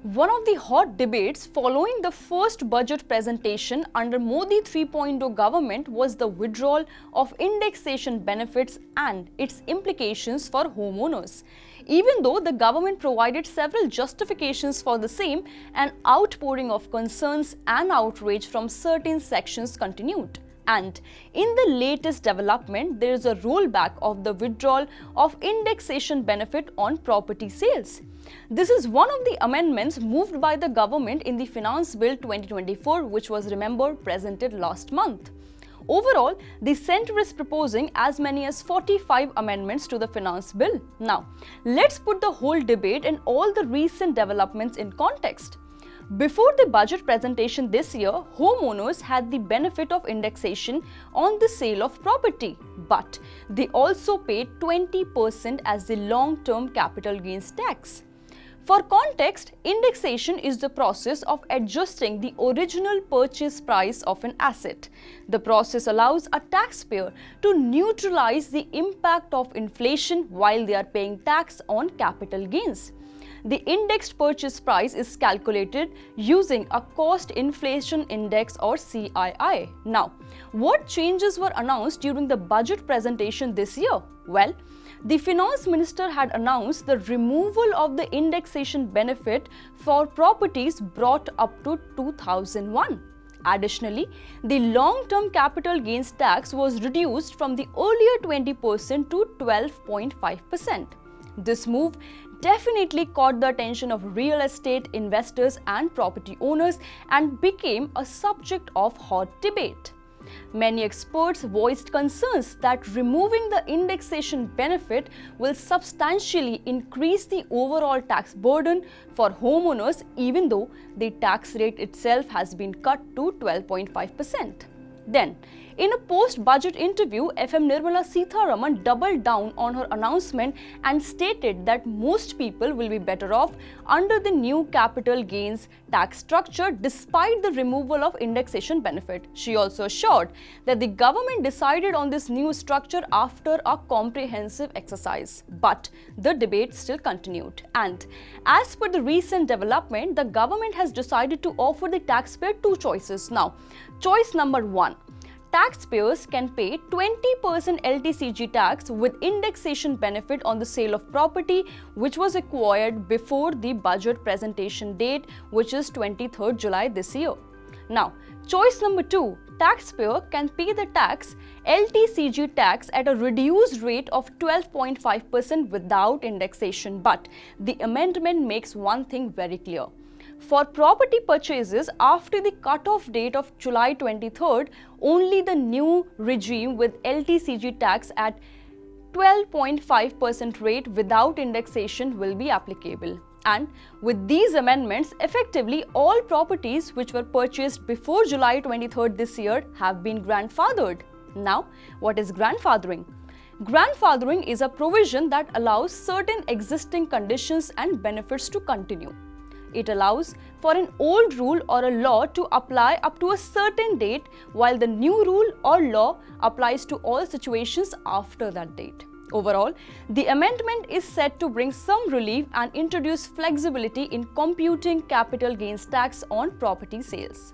One of the hot debates following the first budget presentation under Modi 3.0 government was the withdrawal of indexation benefits and its implications for homeowners. Even though the government provided several justifications for the same, an outpouring of concerns and outrage from certain sections continued. And in the latest development, there is a rollback of the withdrawal of indexation benefit on property sales. This is one of the amendments moved by the government in the Finance Bill 2024, which was, remember, presented last month. Overall, the centre is proposing as many as 45 amendments to the Finance Bill. Now, let's put the whole debate and all the recent developments in context. Before the budget presentation this year, homeowners had the benefit of indexation on the sale of property, but they also paid 20% as the long-term capital gains tax. For context, indexation is the process of adjusting the original purchase price of an asset. The process allows a taxpayer to neutralize the impact of inflation while they are paying tax on capital gains. The indexed purchase price is calculated using a cost inflation index or CII. Now, what changes were announced during the budget presentation this year? Well, the finance minister had announced the removal of the indexation benefit for properties brought up to 2001. Additionally, the long-term capital gains tax was reduced from the earlier 20% to 12.5%. This move definitely caught the attention of real estate investors and property owners and became a subject of hot debate. Many experts voiced concerns that removing the indexation benefit will substantially increase the overall tax burden for homeowners, even though the tax rate itself has been cut to 12.5%. Then, in a post-budget interview, FM Nirmala Sitharaman doubled down on her announcement and stated that most people will be better off under the new capital gains tax structure despite the removal of indexation benefit. She also assured that the government decided on this new structure after a comprehensive exercise. But the debate still continued. And as per the recent development, the government has decided to offer the taxpayer two choices. Now, choice number one. Taxpayers can pay 20% LTCG tax with indexation benefit on the sale of property which was acquired before the budget presentation date, which is 23rd July this year. Now, choice number two, taxpayer can pay the tax LTCG tax at a reduced rate of 12.5% without indexation. But the amendment makes one thing very clear. For property purchases after the cut-off date of July 23rd, only the new regime with LTCG tax at 12.5% rate without indexation will be applicable. And with these amendments, effectively all properties which were purchased before July 23rd this year have been grandfathered. Now, what is grandfathering? Grandfathering is a provision that allows certain existing conditions and benefits to continue. It allows for an old rule or a law to apply up to a certain date, while the new rule or law applies to all situations after that date. Overall, the amendment is set to bring some relief and introduce flexibility in computing capital gains tax on property sales.